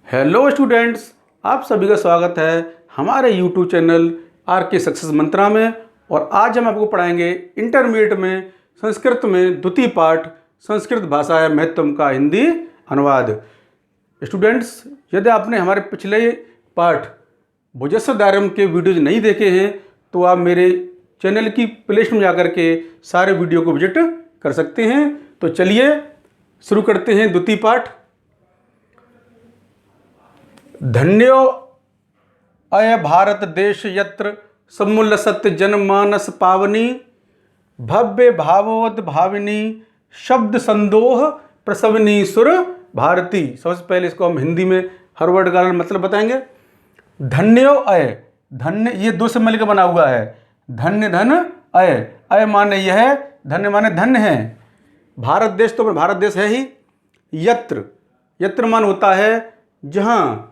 Hello students, आप सभी का स्वागत है हमारे यूट्यूब चैनल आर के सक्सेस मंत्रा में। और आज हम आपको पढ़ाएंगे इंटरमीडिएट में संस्कृत में द्वितीय पाठ संस्कृत भाषा है महत्व का हिंदी अनुवाद। स्टूडेंट्स, यदि आपने हमारे पिछले पाठ भुजस्व के वीडियोज नहीं देखे हैं तो आप मेरे चैनल की प्लेलिस्ट में जाकर के सारे वीडियो को विजिट कर सकते हैं। तो चलिए शुरू करते हैं द्वितीय पाठ। धन्यो अय भारत देश यत्र समुल्लसत जनमानस पावनी भव्य भावोद भाविनी शब्द संदोह प्रसवनी सुर भारती। सबसे पहले इसको हम हिंदी में हर वर्ड का मतलब बताएंगे। धन्यो अय, धन्य ये दो से मिलकर बना हुआ है। धन्य धन अय, अय माने यह, धन्य माने धन्य है। भारत देश तो भारत देश है ही। यत्र, यत्र मान होता है जहाँ।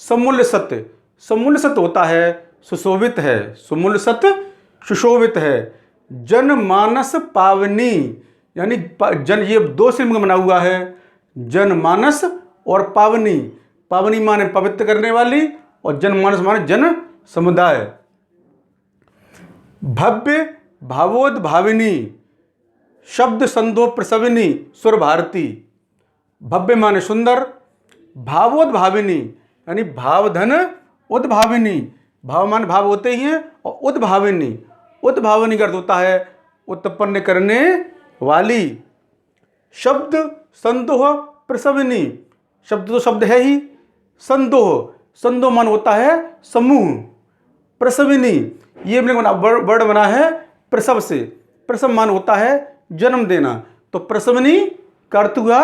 समूल्य सत्य, समूल्य सत्य होता है सुशोभित है, समूल्य सत्य सुशोभित है। जनमानस पावनी यानी जन, ये दो से बना हुआ है। जनमानस और पावनी, पावनी माने पवित्र करने वाली और जनमानस माने जन समुदाय। भव्य भावोद भाविनी शब्द संदो प्रसविनी सुर भारती। भव्य माने सुंदर, भावोद भाविनी यानी भावधन उद्भाविनी, भाव मान भाव होते ही हैं, और उद्भाविनी, उद्भाविनी का अर्थ होता है उत्पन्न करने वाली। शब्द संदोह प्रसविनी, शब्द तो शब्द है ही। संदोह, संदोह मान होता है समूह। प्रसविनी, ये वर्ड बना है प्रसव से, प्रसव मान होता है जन्म देना, तो प्रसविनी का अर्थ हुआ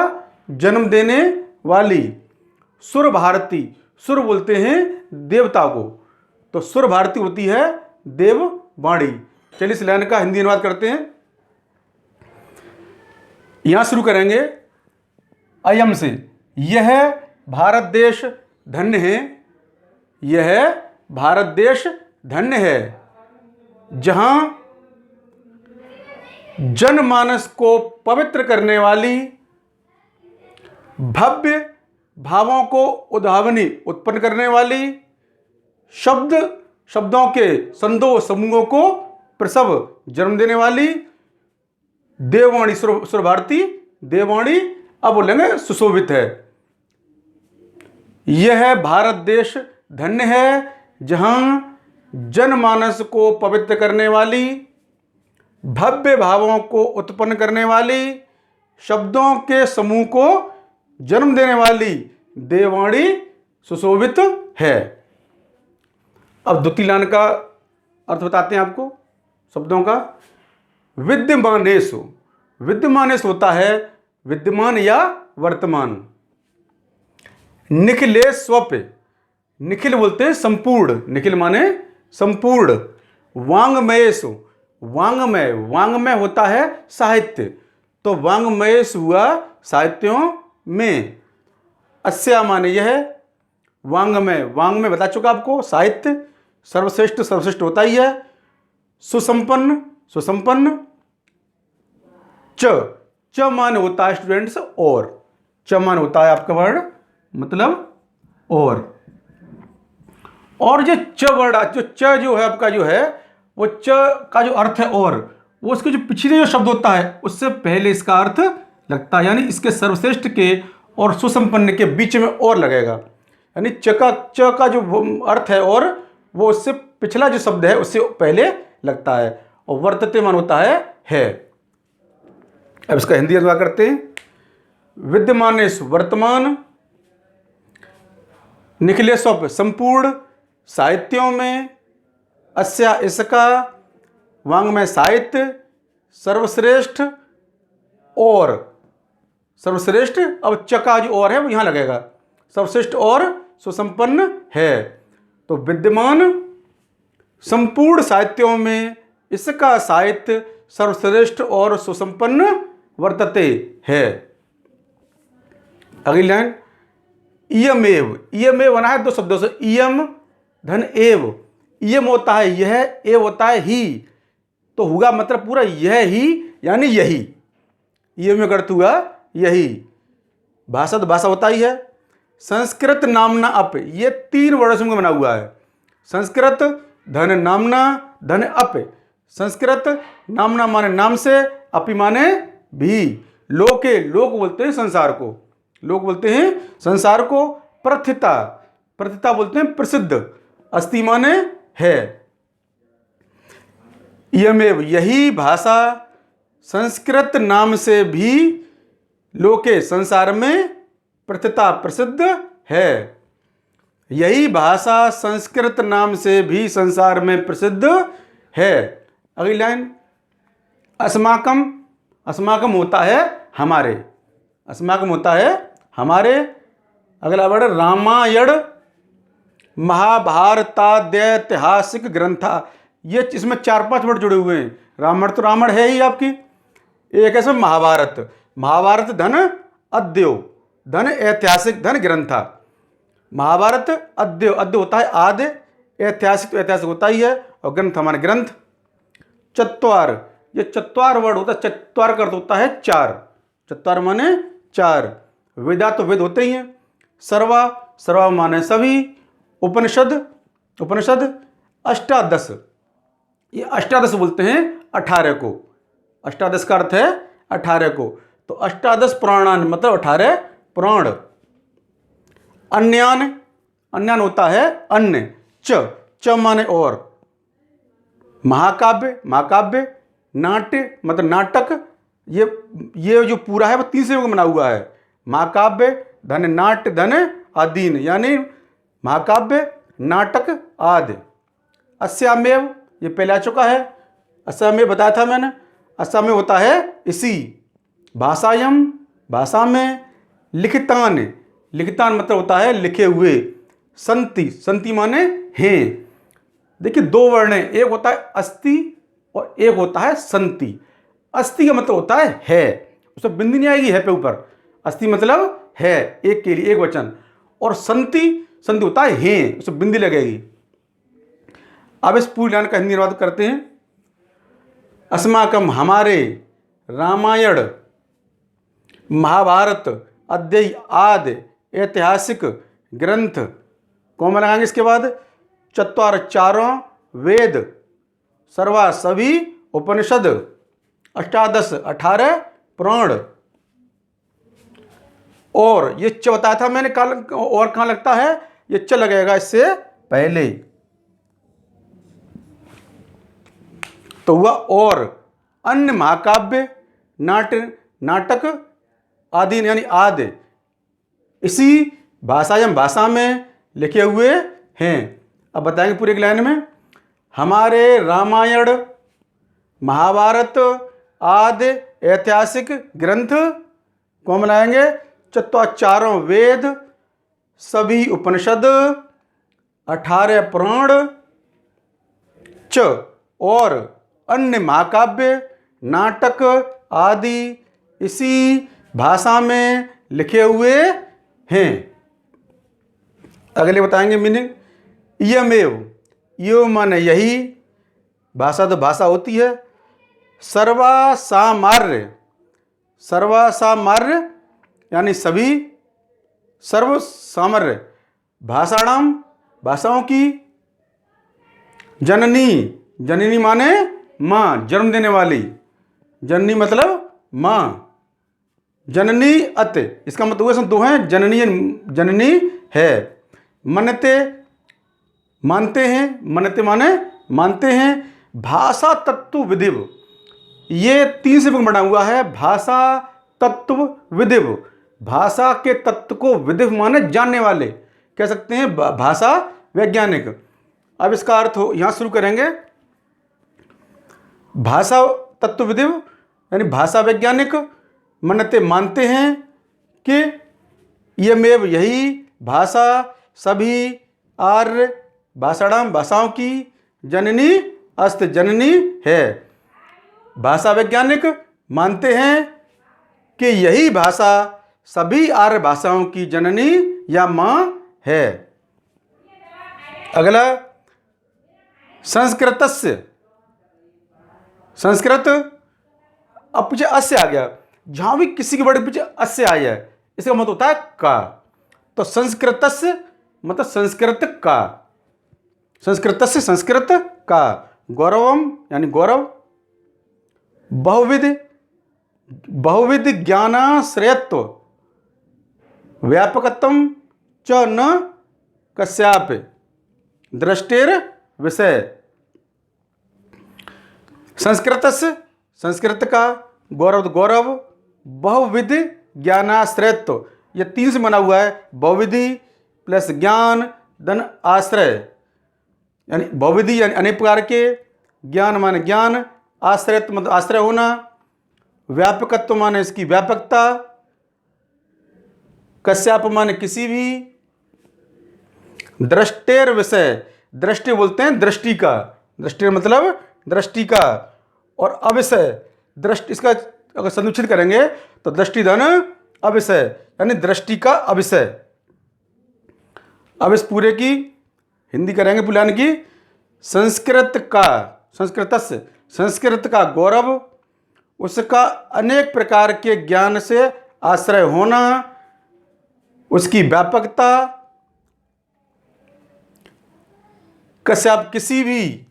जन्म देने वाली। सुर भारती, सुर बोलते हैं देवता को, तो सुर भारती होती है देववाणी। चलिए इस लाइन का हिंदी अनुवाद करते हैं। यहां शुरू करेंगे अयम से। यह भारत देश धन्य है, यह भारत देश धन्य है जहां जनमानस को पवित्र करने वाली, भव्य भावों को उद्भावनी उत्पन्न करने वाली, शब्द शब्दों के संदोह समूहों को प्रसव जन्म देने वाली, देववाणी सुर भारती देववाणी, अब बोलेंगे सुशोभित है। यह भारत देश धन्य है जहां जनमानस को पवित्र करने वाली, भव्य भावों को उत्पन्न करने वाली, शब्दों के समूह को जन्म देने वाली देववाणी सुशोभित है। अब द्वितीय लाइन का अर्थ बताते हैं आपको शब्दों का। विद्यमानेषु, विद्यमानेषु होता है विद्यमान या वर्तमान। निखिलेष्वपि, निखिल बोलते हैं संपूर्ण, निखिल माने संपूर्ण। वाङ्मयेषु, वाङ्मय, वाङ्मय होता है साहित्य, तो वाङ्मयेषु हुआ साहित्यों में। अस्या माने यह, वाङ्मय, वाङ्मय बता चुका आपको, साहित्य। सर्वश्रेष्ठ, सर्वश्रेष्ठ होता ही है। सुसंपन्न, सुसंपन्न। च, च माने होता है स्टूडेंट्स और, च माने होता है आपका वर्ड मतलब और जो च वर्ड, जो च जो है आपका जो है वो च का जो अर्थ है और, वो उसके जो पिछले जो शब्द होता है उससे पहले इसका अर्थ लगता है, यानी इसके सर्वश्रेष्ठ के और सुसंपन्न के बीच में और लगेगा। यानी च का जो अर्थ है और, वो उससे पिछला जो शब्द है उससे पहले लगता है। और वर्तते मान होता है। अब इसका हिंदी अनुवाद करते हैं। विद्यमानेश वर्तमान, निखिलेष्व संपूर्ण, साहित्यों में, अस्या इसका, वाङ्मय साहित्य, सर्वश्रेष्ठ और, सर्वश्रेष्ठ, अब चका जो और है वो यहां लगेगा, सर्वश्रेष्ठ और सुसंपन्न है। तो विद्यमान संपूर्ण साहित्यों में इसका साहित्य सर्वश्रेष्ठ और सुसंपन्न वर्तते है। अगली लाइन, इयमेव, इयमेव बना है दो शब्दों से, इयम धन एव। इयम होता है यह, एव होता है ही, तो हुआ मतलब पूरा यह ही यानी यही। इयम में अर्थ हुआ यही। भाषा तो भाषा होता ही है। संस्कृत नामना अप, ये 3 वर्णों से बना हुआ है। संस्कृत धन नामना धन अप। संस्कृत नामना माने नाम से, अपि माने भी। लोके, लोक बोलते हैं संसार को, लोक बोलते हैं संसार को। प्रथिता, प्रथिता बोलते हैं प्रसिद्ध। अस्ति माने है। इयमेव, यही भाषा संस्कृत नाम से भी लोके, संसार में प्रथिता प्रसिद्ध है। यही भाषा संस्कृत नाम से भी संसार में प्रसिद्ध है। अगली लाइन, अस्माकम, अस्माकम होता है हमारे, अस्माकम होता है हमारे। अगला वर्ड रामायण महाभारताद्यैतिहासिक ग्रंथा, ये इसमें 4-5 वर्ड जुड़े हुए हैं। रामायण तो रामायण है ही आपकी, एक ऐसे महाभारत, महाभारत धन अद्यो, धन ऐतिहासिक धन ग्रंथा। महाभारत अद्यो, अद्य होता है आद्य, ऐतिहासिक तो ऐतिहासिक होता ही है, और ग्रंथ हमारे ग्रंथ। चत्वार, ये चत्वार वर्ड होता है, चत्वार का अर्थ होता है 4, चत्वार माने 4। वेदा तो वेद होते ही हैं। सर्वा, सर्वा माने सभी। उपनिषद, उपनिषद। अष्टादश, ये अष्टादश बोलते हैं 18 को, अष्टादश का अर्थ है 18 को। तो अष्टादश पुराणान मतलब 18 पुराण। अन्यान, अन्यान होता है अन्य। च माने और। महाकाव्य, महाकाव्य। नाट्य मतलब नाटक, ये जो पूरा है वो 3 से बना हुआ है। महाकाव्य धन नाट्य धन आदीन, यानी महाकाव्य नाटक आदि। अस्यामेव, ये पहले आ चुका है, अस्यामेव बताया था मैंने। अस्यामेव होता है इसी। भाषायम, भाषा में। लिखितान, लिखितान मतलब होता है लिखे हुए। संति, संति माने हैं। देखिए 2 वर्ण हैं, एक होता है अस्ति और एक होता है संति। अस्ति का मतलब होता है, उसमें बिंदी नहीं आएगी है पे ऊपर। अस्ति मतलब है, एक के लिए एक वचन। और संति, संति होता है हैं, उसमें बिंदी लगेगी। अब इस पूरी लाइन का हिंदी अनुवाद करते हैं। अस्माकम हमारे, रामायण महाभारत अद्य आदि ऐतिहासिक ग्रंथ, कौन लगाएंगे इसके बाद? चत्वार चारों वेद, सर्वा सभी उपनिषद, अष्टादश 18 पुराण। और ये च बताया था मैंने कल, और कहाँ लगता है? ये च लगेगा इससे पहले, तो हुआ और। अन्य महाकाव्य नाटक आदि यानी आदि इसी भाषायम भाषा में लिखे हुए हैं। अब बताएंगे पूरे एक लाइन में। हमारे रामायण महाभारत आदि ऐतिहासिक ग्रंथ कौन बनाएंगे? चारों वेद, सभी उपनिषद, 18 पुराण, च और अन्य महाकाव्य नाटक आदि इसी भाषा में लिखे हुए हैं। अगले बताएंगे मीनिंग। इयमेव, यो माने यही, भाषा तो भाषा होती है। सर्वासामार्य, सर्वासामार्य यानी सभी, सर्व सामर्य, भाषाणाम भाषाओं की। जननी, जननी माने माँ, जन्म देने वाली। जननी मतलब माँ। जननी अत, इसका मतलब इसमें 2 हैं, जननी जननी है। मनते मानते हैं, मनते माने मानते हैं। भाषा तत्व विधिव, ये 3 से बना हुआ है। भाषा तत्व विधिव, भाषा के तत्व को विधिव माने जानने वाले, कह सकते हैं भाषा वैज्ञानिक। अब इसका अर्थ यहां शुरू करेंगे। भाषा तत्व विधिव यानी भाषा वैज्ञानिक। मनते मानते हैं कि इयमेव यही भाषा सभी आर्य भाषाणाम भाषाओं की। जननी अस्त जननी है। भाषा वैज्ञानिक मानते हैं कि यही भाषा सभी आर्य भाषाओं की जननी या माँ है। अगला संस्कृतस्य, संस्कृत। अब पीछे अस्य आ गया, जहां भी किसी के बड़े पीछे अस्य आया है इसका मतलब होता है का। तो संस्कृतस्य मतलब संस्कृत का, संस्कृतस्य संस्कृत का, गौरवम यानी गौरव, बहुविध बहुविध ज्ञानाश्रयत्व, व्यापकत्वम च न कस्यापि दृष्टेर विषय। संस्कृतस्य संस्कृत का, गौरव गौरव, बहुविध ज्ञानाश्रयत्व, ये तीन से बना हुआ है, बहुविधि प्लस ज्ञान धन आश्रय, यानी बहुविधि यानी अनेक प्रकार के, ज्ञान माने ज्ञान, आश्रयत्व मतलब आश्रय होना, व्यापकत्व माने इसकी व्यापकता, कश्याप माने किसी भी, दृष्टेर विषय, दृष्टि बोलते हैं दृष्टि का, दृष्टि मतलब दृष्टि का, और अविषय दृष्टि, इसका अगर संरक्षित करेंगे तो दृष्टि धन अविषय यानी दृष्टि का अविषय। अब इस पूरे की हिंदी करेंगे पुलान की। संस्कृत का, संस्कृतस्य संस्कृत का गौरव, उसका अनेक प्रकार के ज्ञान से आश्रय होना, उसकी व्यापकता, कश्याप किसी भी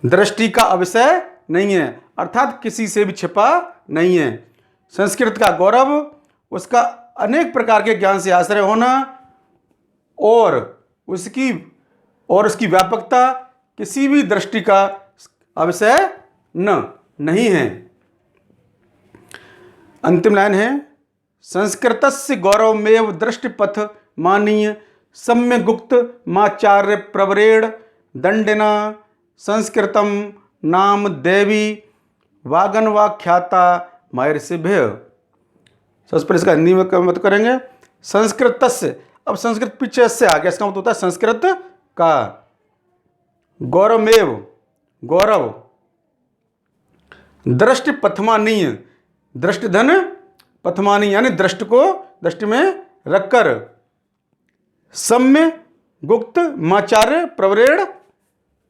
दृष्टि का अविषय नहीं है, अर्थात किसी से भी छिपा नहीं है। संस्कृत का गौरव, उसका अनेक प्रकार के ज्ञान से आश्रय होना, और उसकी व्यापकता किसी भी दृष्टि का अविषय नहीं है। अंतिम लाइन है, संस्कृतस्य गौरवमेव दृष्टिपथ मानीय सम्य गुप्त माचार्य प्रवरेण दंडिना संस्कृतम नाम देवी वागनवाख्याता महर्षिभ्य। सबसे पहले इसका हिंदी में मत करेंगे। संस्कृतस्य, अब संस्कृत पीछे से आ गया, इसका मतलब होता है संस्कृत का, गौरवमेव गौरव, दृष्टि पथमानीय, दृष्टि धन पथमानीय यानी दृष्टि को दृष्टि में रखकर, सम्य गुप्त माचार्य प्रवरेण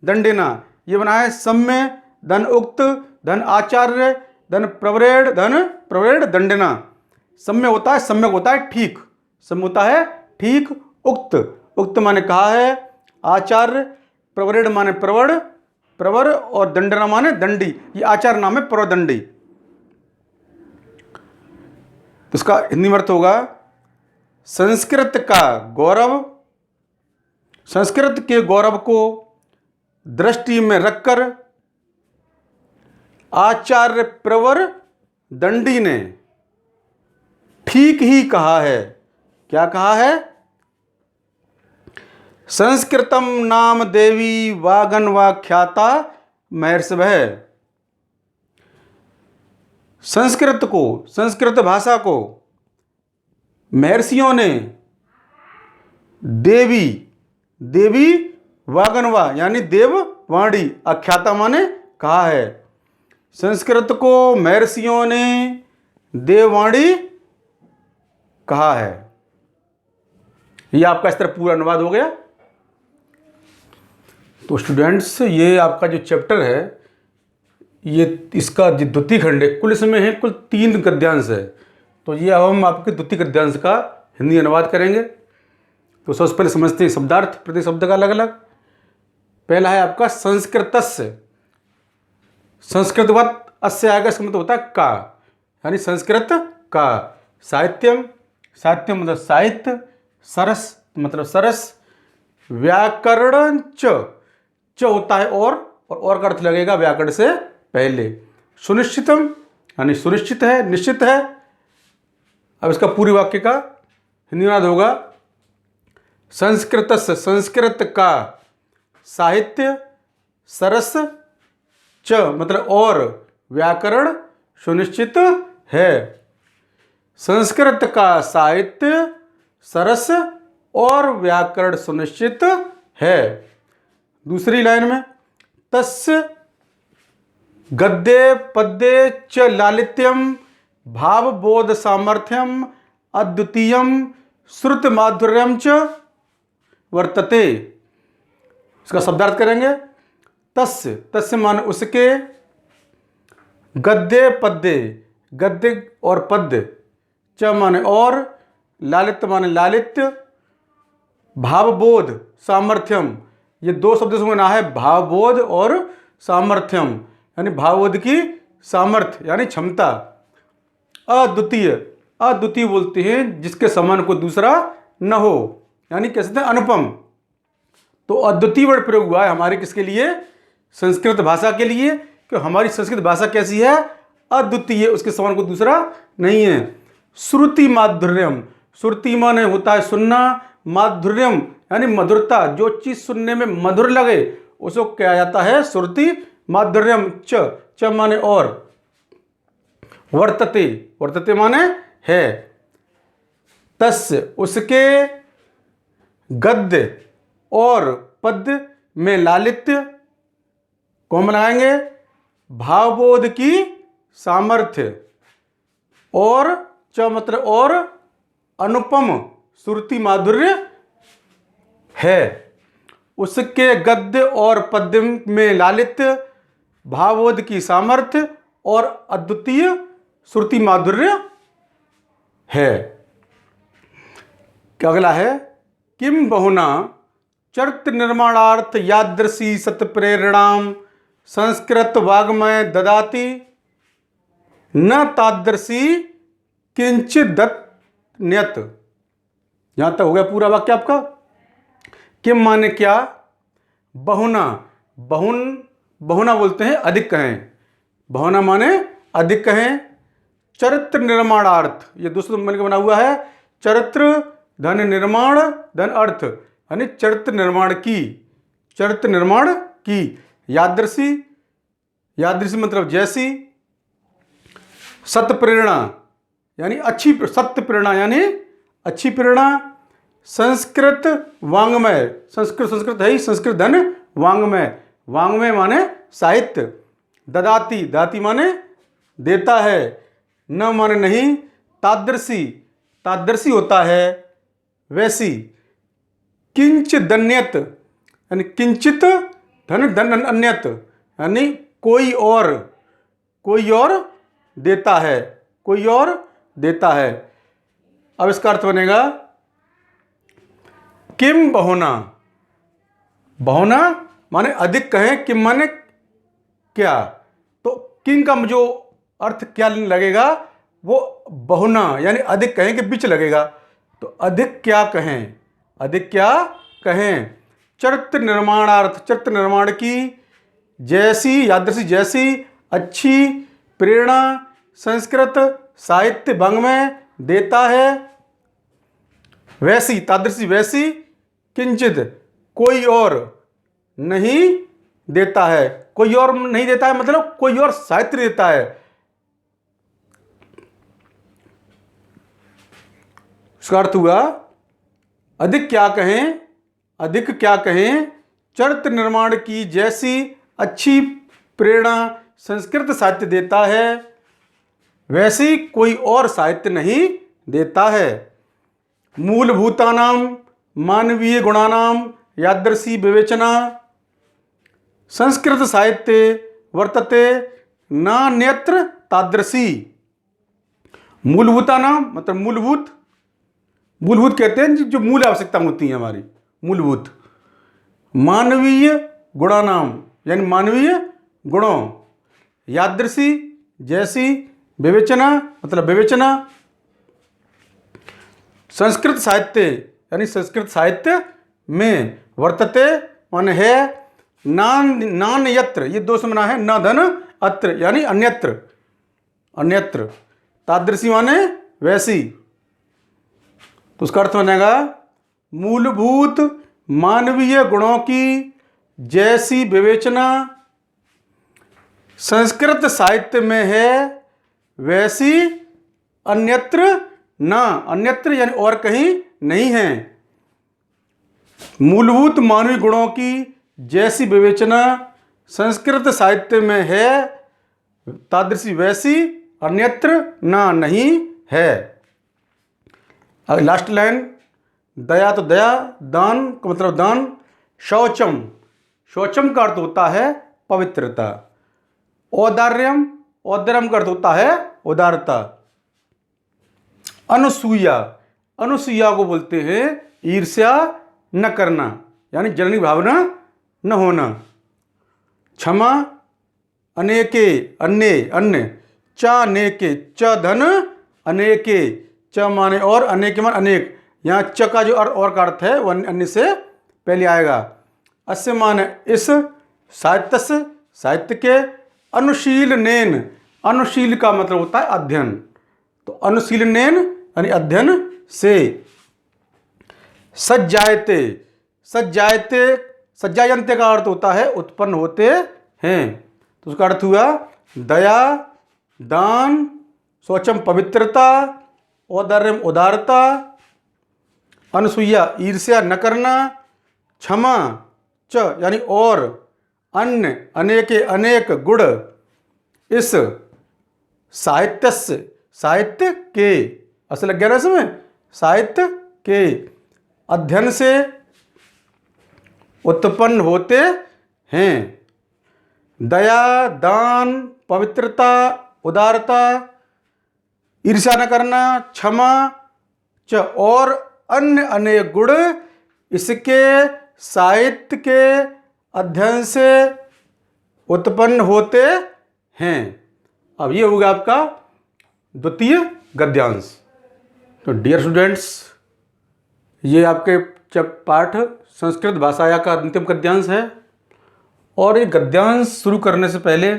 दंडिना, ये बना है सम्य धन उक्त धन आचार्य धन प्रवरेण दंडिना। सम्य होता है, सम्यक होता है ठीक, सम्य होता है ठीक, उक्त उक्त माने कहा है, आचार्य, प्रवरेण माने प्रवर, और दंडना माने दंडी, ये आचार्य नाम है प्रवरदंडी। तो इसका हिंदी में अर्थ होगा, संस्कृत का गौरव, संस्कृत के गौरव को दृष्टि में रखकर आचार्य प्रवर दंडी ने ठीक ही कहा है। क्या कहा है? संस्कृतम नाम देवी वागनवाख्याता महर्षिभ्य। संस्कृत को, संस्कृत भाषा को महर्षियों ने देवी वागनवा यानी देववाणी, आख्याता माने कहा है। संस्कृत को महर्षियों ने देववाणी कहा है। यह आपका इस तरह पूरा अनुवाद हो गया। तो स्टूडेंट्स, ये आपका जो चैप्टर है, ये इसका जो द्वितीय खंड है, कुल इसमें है कुल 3 गद्यांश है। तो ये अब हम आपके द्वितीय गद्यांश का हिंदी अनुवाद करेंगे। तो सबसे पहले समझते हैं शब्दार्थ, प्रति शब्द का अलग अलग। पहला है आपका संस्कृतस्य, संस्कृतवत अस्य आगे इसका मतलब होता है का, यानी संस्कृत का। साहित्यम, साहित्यम मतलब साहित्य, सरस मतलब सरस, व्याकरण च होता है और का अर्थ लगेगा व्याकरण से पहले। सुनिश्चितम यानी सुनिश्चित है, निश्चित है। अब इसका पूरी वाक्य का हिंदी अनुवाद होगा, संस्कृतस्य संस्कृत का, साहित्य, सरस च मतलब और, व्याकरण सुनिश्चित है। संस्कृत का साहित्य, सरस और व्याकरण सुनिश्चित है। दूसरी लाइन में, तस्य गद्ये पद्ये च लालित्यम भावबोध सामर्थ्यम अद्वितीयम श्रुत माधुर्यम च वर्तते। इसका शब्दार्थ करेंगे। तस्य मान उसके, गद्ये पद्ये, गद्य और पद्य, च माने और, लालित्य माने लालित्य, भावबोध सामर्थ्यम, ये दो शब्दों से बना है, भावबोध और सामर्थ्यम, यानी भावबोध की सामर्थ्य यानी क्षमता। अद्वितीय, अद्वितीय बोलते हैं जिसके समान कोई दूसरा न हो, यानी कह सकते हैं अनुपम। तो अद्वितीय वर्ड प्रयोग हुआ है हमारे किसके लिए? संस्कृत भाषा के लिए, कि हमारी संस्कृत भाषा कैसी है? अद्वितीय, उसके समान कोई दूसरा नहीं है। श्रुति माधुर्यम, श्रुति माने होता है सुनना, माधुर्यम यानी मधुरता, जो चीज सुनने में मधुर लगे उसको क्या जाता है? श्रुति माधुर्यम। च माने और, वर्तते, वर्तते माने है, तस्य उसके, गद्य और पद्य में लालित्य, कौन लगाएंगे? भावबोध की सामर्थ्य, और च मतलब और, अनुपम श्रुति माधुर्य है। उसके गद्य और पद्य में लालित्य, भावबोध की सामर्थ्य और अद्वितीय श्रुति माधुर्य है। क्या अगला है? किम बहुना चरित्र निर्माणार्थ यादृशी सत्प्रेरणाम संस्कृत वाग्मय ददाति न तादृशी किंचित न्यत। यहां तक हो गया पूरा वाक्य आपका। किम माने क्या, बहुना, बहुना बोलते हैं अधिक कहें, बहुना माने अधिक कहें। चरित्र निर्माणार्थ, ये दूसरे मिलकर बना हुआ है, चरित्र धन निर्माण धन अर्थ, यानी चरित्र निर्माण की, चरित्र निर्माण की। यादृशी, यादृशी मतलब जैसी। सत्य प्रेरणा यानी अच्छी, सत्य प्रेरणा यानी अच्छी प्रेरणा। संस्कृत वांग्मय, संस्कृत है ही, संस्कृत धन वांग्मय, वांग्मय माने साहित्य। ददाती, दाती माने देता है, न माने नहीं। तादृशी, तादृशी होता है वैसी। किंचित दन्यत यानी किंचित धन धन अन्यत, यानी कोई और, कोई और देता है, कोई और देता है। अब इसका अर्थ बनेगा किम बहुना, बहुना माने अधिक कहें, किम माने क्या। तो किम का जो अर्थ क्या लगेगा, वो बहुना यानी अधिक कहें के बीच लगेगा। तो अधिक क्या कहें, अधिक क्या कहें। चरित्र निर्माणार्थ, चरित्र निर्माण की, जैसी, यादृशी जैसी, अच्छी प्रेरणा, संस्कृत साहित्य भंग में देता है, वैसी, तादृशी वैसी, किंचित कोई और नहीं देता है। कोई और नहीं देता है मतलब कोई और साहित्य देता है। इसका अर्थ हुआ अधिक क्या कहें, अधिक क्या कहें। चरित्र निर्माण की जैसी अच्छी प्रेरणा संस्कृत साहित्य देता है, वैसी कोई और साहित्य नहीं देता है। मूलभूतानाम मानवीय गुणानाम यादृशी विवेचना संस्कृत साहित्य वर्तते नान्यत्र तादृशी। मूलभूतानाम मतलब मूलभूत, मूलभूत कहते हैं जो मूल आवश्यकता होती है हमारी, मूलभूत। मानवीय गुणानाम यानी मानवीय गुणों, यादृशी जैसी, विवेचना मतलब विवेचना। संस्कृत साहित्य यानी संस्कृत साहित्य में, वर्तते माने है, नान यत्र, ये दो से बना है, न धन अत्र यानी अन्यत्र, अन्यत्र। तादृशी माने वैसी। तो उसका अर्थ बनेगा मूलभूत मानवीय गुणों की जैसी विवेचना संस्कृत साहित्य में है, वैसी अन्यत्र ना, अन्यत्र यानी और कहीं नहीं है। मूलभूत मानवीय गुणों की जैसी विवेचना संस्कृत साहित्य में है, तादृशी वैसी अन्यत्र ना नहीं है। अब लास्ट लाइन, दया तो दया, दान का मतलब दान। शौचम, शौचम का अर्थ होता है पवित्रता। औदार्यम, औदार्यम का अर्थ होता है उदारता। अनुसूया, अनुसूया को बोलते हैं ईर्ष्या न करना, यानी जननी भावना न होना। क्षमा अनेके अन्य अन्य, च अनेके, च धन अनेके, च माने और, अनेके मान अनेक। यहाँ च का जो और का अर्थ है वह अन्य से पहले आएगा। अस्य माने इस, साहित्यस्य साहित्य के, अनुशीलनेन, अनुशील का मतलब होता है अध्ययन, तो अनुशीलनेन यानी अध्ययन से। सज्जायते, सज्जायते, सज्जायन्ते का अर्थ होता है उत्पन्न होते हैं, तो उसका अर्थ हुआ दया, दान, शौचम पवित्रता, औदार्यम उदारता, अनुसूया ईर्ष्या न करना, क्षमा च यानी और, अन्य अनेके अनेक गुण, इस साहित्यस्य साहित्य के, असल लग गया ना इसमें, साहित्य के अध्ययन से उत्पन्न होते हैं। दया, दान, पवित्रता, उदारता, ईर्ष्या न करना, क्षमा च और अन्य अनेक गुण इसके साहित्य के अध्ययन से उत्पन्न होते हैं। अब ये होगा आपका द्वितीय गद्यांश। तो डियर स्टूडेंट्स, ये आपके जब पाठ संस्कृत भाषाया का अंतिम गद्यांश है। और ये गद्यांश शुरू करने से पहले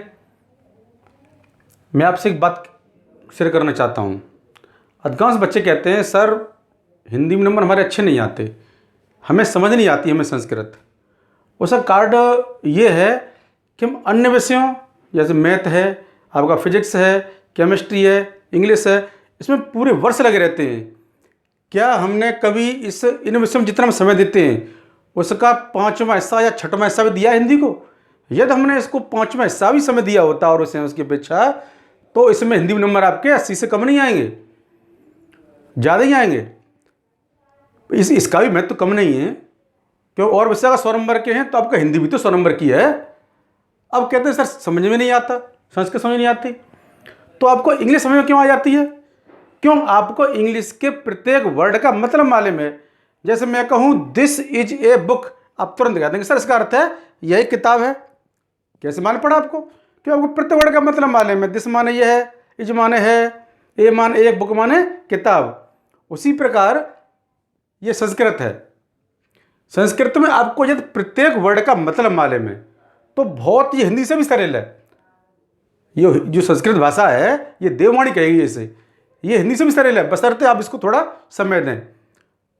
मैं आपसे एक बात शेयर करना चाहता हूँ। अधिकांश बच्चे कहते हैं सर हिंदी में नंबर हमारे अच्छे नहीं आते, हमें समझ नहीं आती हमें संस्कृत। उसका कारण ये है कि हम अन्य विषयों जैसे मैथ है, आपका फिजिक्स है, केमिस्ट्री है, इंग्लिश है, इसमें पूरे वर्ष लगे रहते हैं। क्या हमने कभी इन विषयों में जितना हम समय देते हैं उसका 5वां हिस्सा या 6वां हिस्सा भी दिया हिंदी को? यदि हमने इसको 5वां हिस्सा भी समय दिया होता और उसकी अपेक्षा, तो इसमें हिंदी में नंबर आपके 80 से कम नहीं आएंगे, ज़्यादा ही आएंगे। इसका भी महत्व तो कम नहीं है, क्यों? और विषय का 100 नंबर के हैं तो आपका हिंदी भी तो 100 नंबर की है। अब कहते हैं सर समझ में नहीं आता, संस्कृत समझ नहीं आती, तो आपको इंग्लिश समझ में क्यों आ जाती है? क्यों? आपको इंग्लिश के प्रत्येक वर्ड का मतलब मालूम है। जैसे मैं कहूँ दिस इज ए बुक, आप तुरंत कह देंगे सर इसका अर्थ है यही किताब है। कैसे मालूम पड़ा आपको? क्यों? आपको प्रत्येक वर्ड का मतलब मालूम है। दिस माने यह है, इज माने है, ए माने एक, बुक माने किताब। उसी प्रकार ये संस्कृत है। संस्कृत में आपको यदि प्रत्येक वर्ड का मतलब मालूम है तो बहुत, ये हिंदी से भी सरल है। ये जो संस्कृत भाषा है ये देववाणी कहेगी इसे, ये हिंदी से भी सरल है, बशर्ते आप इसको थोड़ा समय दें।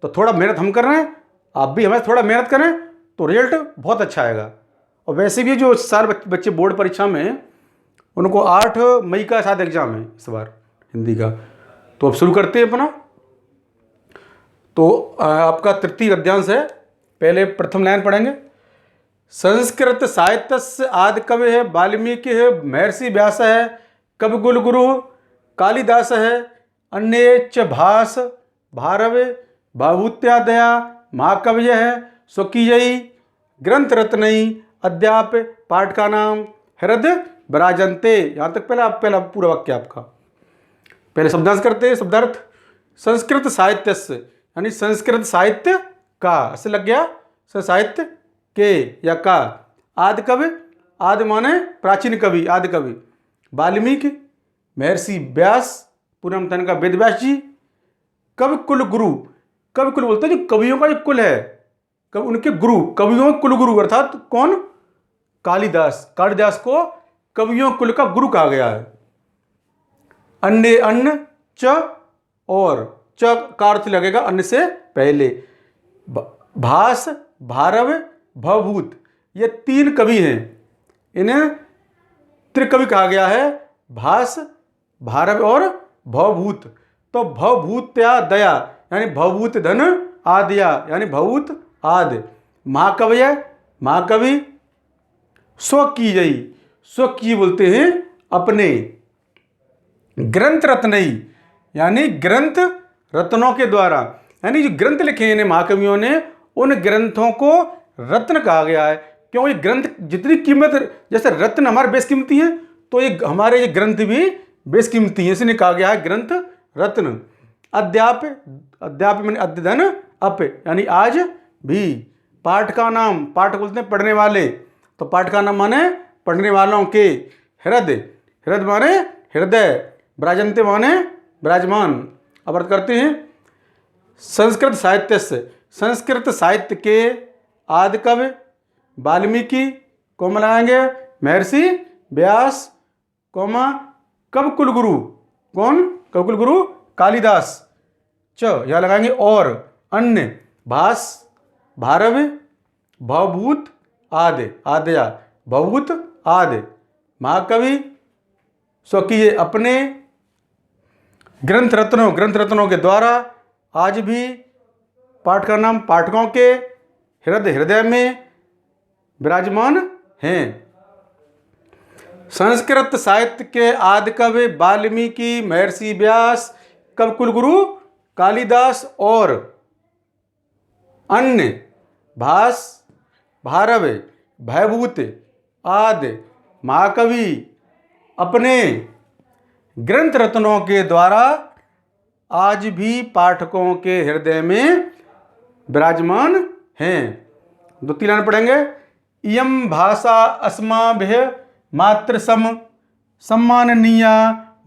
तो थोड़ा मेहनत हम कर रहे हैं, आप भी हमें थोड़ा मेहनत करें तो रिजल्ट बहुत अच्छा आएगा। और वैसे भी जो सारे बच्चे बोर्ड परीक्षा में, उनको 8 मई का साथ एग्जाम है इस बार हिंदी का। तो अब शुरू करते हैं अपना। तो आपका तृतीय गद्यांश है। पहले प्रथम लाइन पढ़ेंगे। संस्कृत साहित्य आदि कवि है वाल्मीकि है, महर्षि व्यास है, कवि कुलगुरु कालिदास है, अन्य च भास भारव भाभूत्यादया महाकवय है, स्वकीयी ग्रंथ रत्नई अद्याप पाठ का नाम हृदय विराजन्ते। यहाँ तक पहला पूरा वाक्य आपका। पहले शब्दांश करते हैं। शब्दार्थ संस्कृत साहित्य यानी संस्कृत साहित्य का, ऐसे लग गया साहित्य के या का। आदि कवि, आदि माने प्राचीन कवि, आदि कवि वाल्मीकि, महर्षि व्यास, पूनम तन का वेद व्यास जी, कवि कुल गुरु, कवि कुल बोलते हैं जो कवियों का जो कुल है, कवि उनके गुरु, कवियों कुल गुरु अर्थात कौन? कालिदास। कालिदास को कवियों कुल का गुरु कहा गया है। अन्य अन्न च और, च का अर्थ लगेगा अन्य से पहले। भास भारव भवभूत, ये 3 कवि हैं, इन्हें त्रिकवि कहा गया है। भास भारव और भवभूत। तो भवभूत्या दया यानी भवभूत धन आदिया यानी भवभूत आदि। महाकवय महाकवि। स्वकीयई, स्वकीय बोलते हैं अपने। ग्रंथ रत्नई यानी ग्रंथ रत्नों के द्वारा, यानी जो ग्रंथ लिखे हैं महाकवियों ने, उन ग्रंथों को रत्न कहा गया है। क्यों? ये ग्रंथ जितनी कीमत, जैसे रत्न हमारे बेशकीमती है, तो ये हमारे ये ग्रंथ भी बेशकीमती है, इसलिए कहा गया है ग्रंथ रत्न। अद्यापि, अद्यापि मैंने अद्यतन अप यानी आज भी। पाठ का नाम, पाठ बोलते हैं पढ़ने वाले, तो पाठ का नाम माने पढ़ने वालों के। हृदय, हृदय माने हृदय, विराजन्ते माने विराजमान। अब अर्थ करते हैं संस्कृत साहित्य से, संस्कृत साहित्य के आदि कवि वाल्मीकि, कोमा लगाएंगे महर्षि व्यास, कोमा कब कुलगुरु, कौन, कब कुलगुरु कालिदास, च यहाँ लगाएंगे और अन्य भास, भारव, भवभूत आदि, आदया भवभूत आदि महाकवि स्वकीय अपने ग्रंथ रत्नों, ग्रंथ रत्नों के द्वारा आज भी पाठ का नाम पाठकों के हृदय, हृदय में विराजमान हैं। संस्कृत साहित्य के आदि कवि वाल्मीकि, महर्षि व्यास, कवि कुलगुरु कालिदास और अन्य भास, भारव, भयभूत आदि महाकवि अपने ग्रंथ रत्नों के द्वारा आज भी पाठकों के हृदय में विराजमान हैं। दो तीन लाइन पढ़ेंगे। इयं भाषा अस्माभिः मात्र सम्माननीया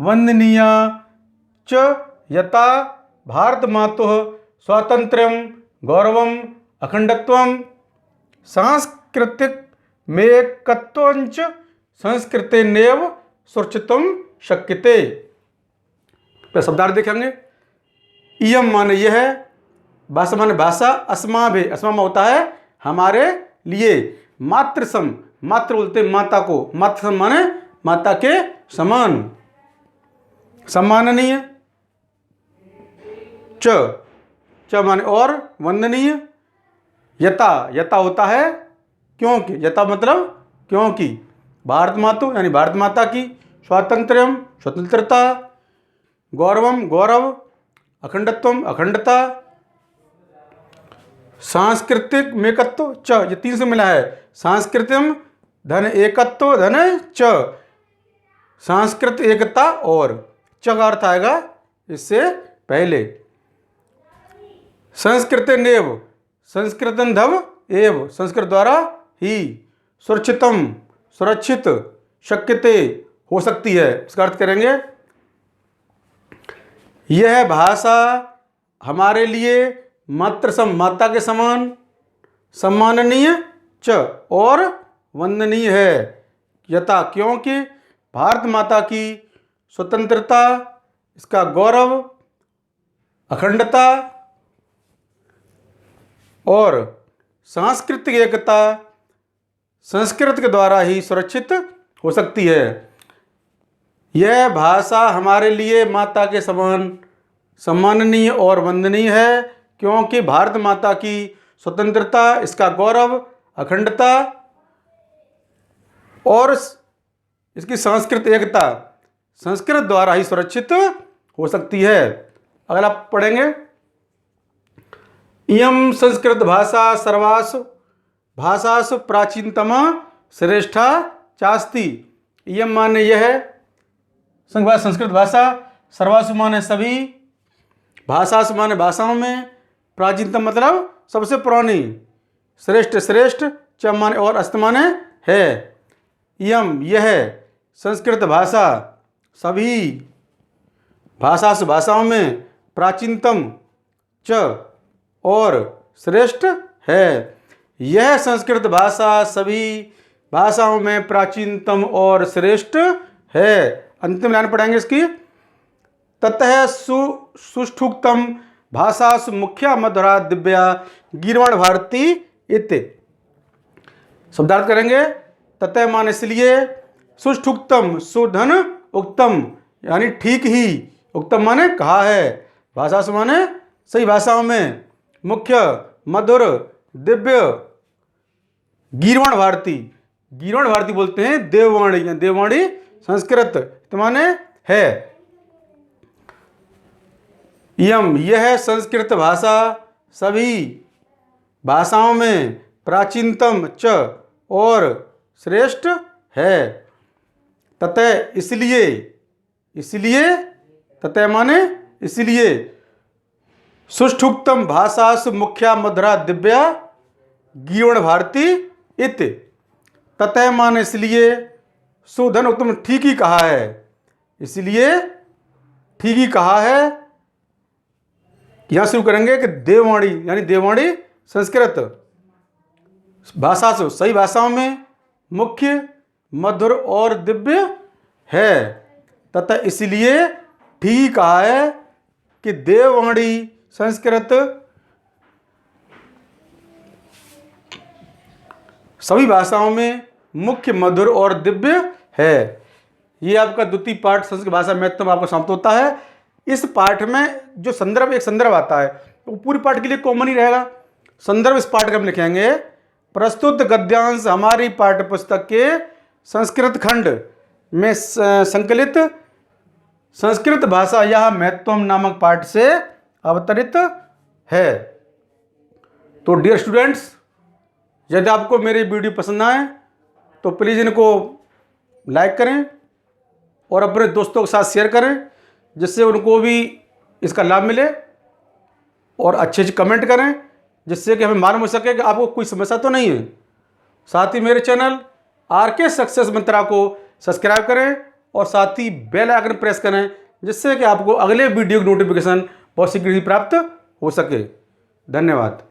वंदनीया च यथा भारत मातुः स्वातंत्र्यं गौरवम् अखंडत्वं सांस्कृतिक मेकत्वंच संस्कृतेनैव सुरक्षितुं शक्यते। शब्दार्थ देखेंगे। इयम माने यह, भाषा माने भाषा, अस्माभिः, अस्मा होता है हमारे लिए, मात्र सम, मात्र बोलते माता को, मात्र सम माने माता के समान, सम्माननीय, च माने और, वंदनीय, यथा, यथा होता है क्योंकि, यथा मतलब क्योंकि, भारत मातु यानी भारत माता की, स्वातंत्र्यम स्वतंत्रता, गौरवम गौरव, अखंडत्वम अखंडता, सांस्कृतिक मेकत्व च, ये तीन से मिला है। सांस्कृतिम धन एकत्व धन च, सांस्कृत एकता और च का अर्थ आएगा इससे पहले। संस्कृतेनेव, संस्कृतन धव एव, संस्कृत द्वारा ही, सुरक्षितम सुरक्षित, शक्यते हो सकती है, इसका अर्थ करेंगे यह भाषा हमारे लिए मात्र सम, माता के समान, सम्माननीय च और वंदनीय है, यथा क्योंकि भारत माता की स्वतंत्रता, इसका गौरव, अखंडता और सांस्कृतिक एकता संस्कृत के द्वारा ही सुरक्षित हो सकती है। यह भाषा हमारे लिए माता के समान, सम्माननीय और वंदनीय है क्योंकि भारत माता की स्वतंत्रता, इसका गौरव, अखंडता और इसकी सांस्कृतिक एकता संस्कृत द्वारा ही सुरक्षित हो सकती है। अगर आप पढ़ेंगे, इयं संस्कृत भाषा सर्वासु भाषासु प्राचीनतमा श्रेष्ठा चास्ति। इयं माने यह, संस्कृत भाषा, सर्वासु माने सभी, भाषासु माने भाषाओं में, प्राचीनतम मतलब सबसे पुरानी, श्रेष्ठ श्रेष्ठ, च माने और, अस्त माने है। इयं यह संस्कृत भाषा सभी भाषासु भाषाओं में, प्राचीनतम च और श्रेष्ठ है। यह संस्कृत भाषा सभी भाषाओं में प्राचीनतम और श्रेष्ठ है। अंतिम लाइन पढ़ेंगे इसकी। ततः सुष्ठुक्तम भाषासु मुख्या मधुरा दिव्या गीर्वाण भारती इति। शब्दार्थ करेंगे। ततः मान इसलिए, सुष्ठुक्तम सुधन उक्तम यानी ठीक ही, उक्तम माने कहा है, भाषासु माने सही भाषाओं में, मुख्य मधुर दिव्य, गीर्वाण भारती, गीर्वाण भारती बोलते हैं देववाणी, देववाणी संस्कृत तो माने है। यम यह संस्कृत भाषा सभी भाषाओं में प्राचीनतम च और श्रेष्ठ है। ततः इसलिए, इसलिए ततः माने इसलिए, सुष्ठुक्तम भाषासु मुख्या मधुरा दिव्या गीवण भारती इत। ततः मान इसलिए सुधन उत्तम, ठीक ही कहा है, इसलिए ठीक ही कहा है। यहां शुरू करेंगे कि देववाणी यानी देववाणी संस्कृत भाषा से सही भाषाओं में मुख्य मधुर और दिव्य है, तथा इसलिए ठीक ही कहा है कि देववाणी संस्कृत सभी भाषाओं में मुख्य मधुर और दिव्य है। ये आपका द्वितीय पाठ संस्कृत भाषा महत्व आपका समाप्त होता है। इस पाठ में जो संदर्भ, एक संदर्भ आता है तो पूरी पाठ के लिए कॉमन ही रहेगा। संदर्भ इस पाठ का हम लिखेंगे, प्रस्तुत गद्यांश हमारी पाठ्य पुस्तक के संस्कृत खंड में संकलित संस्कृत भाषा यह महत्वम नामक पाठ से अवतरित है। तो डियर स्टूडेंट्स, यदि आपको मेरी वीडियो पसंद आए तो प्लीज़ इनको लाइक करें और अपने दोस्तों के साथ शेयर करें, जिससे उनको भी इसका लाभ मिले, और अच्छे से कमेंट करें जिससे कि हमें मालूम हो सके कि आपको कोई समस्या तो नहीं है। साथ ही मेरे चैनल आरके सक्सेस मंत्रा को सब्सक्राइब करें और साथ ही बेल आइकन प्रेस करें, जिससे कि आपको अगले वीडियो की नोटिफिकेशन बहुत शीघ्र ही प्राप्त हो सके। धन्यवाद।